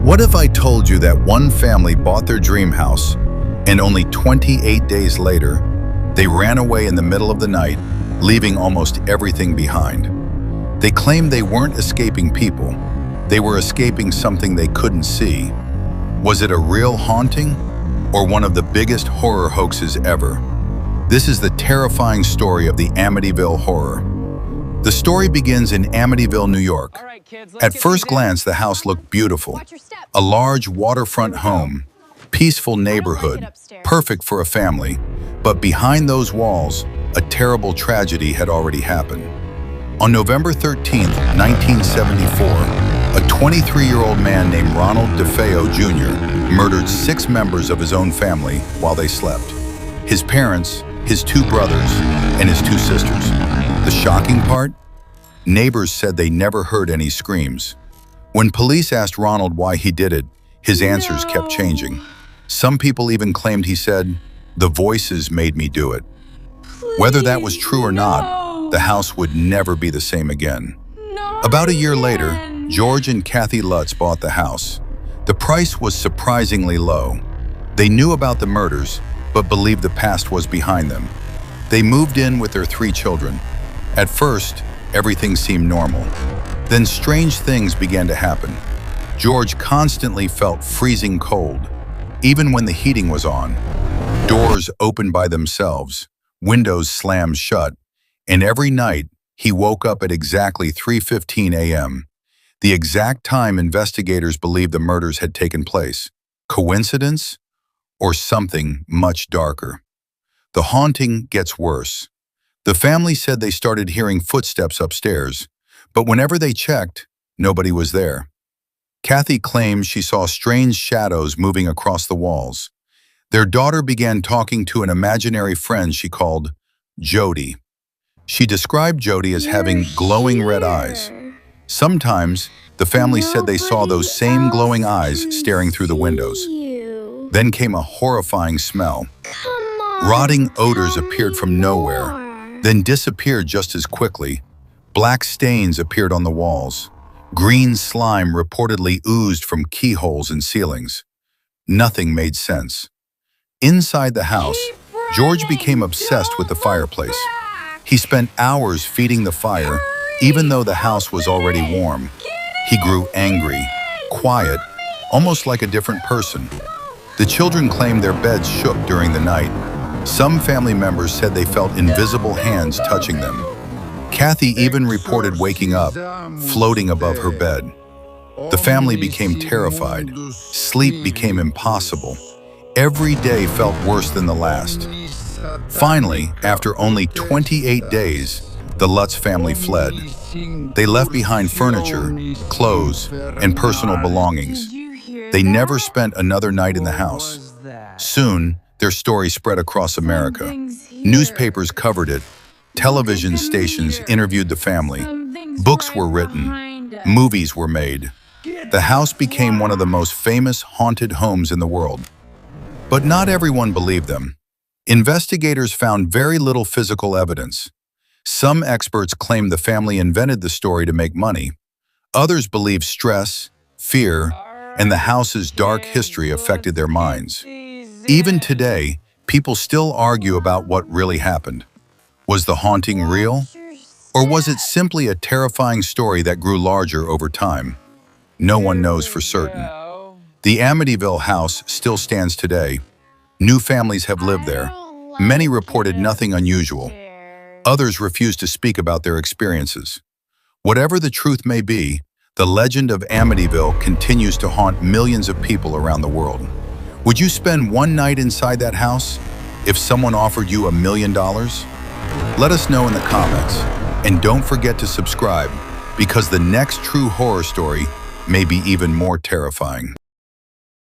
What if I told you that one family bought their dream house and only 28 days later, they ran away in the middle of the night, leaving almost everything behind? They claimed they weren't escaping people. They were escaping something they couldn't see. Was it a real haunting or one of the biggest horror hoaxes ever? This is the terrifying story of the Amityville Horror. The story begins in Amityville, New York. At first glance, the house looked beautiful. A large waterfront home, peaceful neighborhood, perfect for a family. But behind those walls, a terrible tragedy had already happened. On November 13, 1974, a 23-year-old man named Ronald DeFeo Jr. murdered 6 members of his own family while they slept. His parents, his 2 brothers, and his 2 sisters. The shocking part? Neighbors said they never heard any screams. When police asked Ronald why he did it, his answers kept changing. Some people even claimed he said, "The voices made me do it." Whether that was true or not, the house would never be the same again. About a year later, George and Kathy Lutz bought the house. The price was surprisingly low. They knew about the murders, but believed the past was behind them. They moved in with their 3 children. At first, everything seemed normal. Then strange things began to happen. George constantly felt freezing cold, even when the heating was on. Doors opened by themselves, windows slammed shut, and every night he woke up at exactly 3:15 a.m., the exact time investigators believed the murders had taken place. Coincidence? Or something much darker? The haunting gets worse. The family said they started hearing footsteps upstairs, but whenever they checked, nobody was there. Kathy claims she saw strange shadows moving across the walls. Their daughter began talking to an imaginary friend she called Jody. She described Jody as having glowing red eyes. Sometimes, the family said they saw those same glowing eyes staring through the windows. Then came a horrifying smell. Rotting odors appeared from nowhere, then disappeared just as quickly. Black stains appeared on the walls. Green slime reportedly oozed from keyholes and ceilings. Nothing made sense. Inside the house, George became obsessed with the fireplace. He spent hours feeding the fire, even though the house was already warm. He grew angry, quiet, almost like a different person. The children claimed their beds shook during the night. Some family members said they felt invisible hands touching them. Kathy even reported waking up, floating above her bed. The family became terrified. Sleep became impossible. Every day felt worse than the last. Finally, after only 28 days, the Lutz family fled. They left behind furniture, clothes, and personal belongings. They never spent another night in the house. Soon, their story spread across America. Newspapers covered it. Television stations interviewed the family. Books were written. Movies were made. The house became one of the most famous haunted homes in the world. But not everyone believed them. Investigators found very little physical evidence. Some experts claimed the family invented the story to make money. Others believed stress, fear, and the house's dark history affected their minds. Even today, people still argue about what really happened. Was the haunting real? Or was it simply a terrifying story that grew larger over time? No one knows for certain. The Amityville house still stands today. New families have lived there. Many reported nothing unusual. Others refused to speak about their experiences. Whatever the truth may be, the legend of Amityville continues to haunt millions of people around the world. Would you spend one night inside that house if someone offered you $1 million? Let us know in the comments. And don't forget to subscribe, because the next true horror story may be even more terrifying.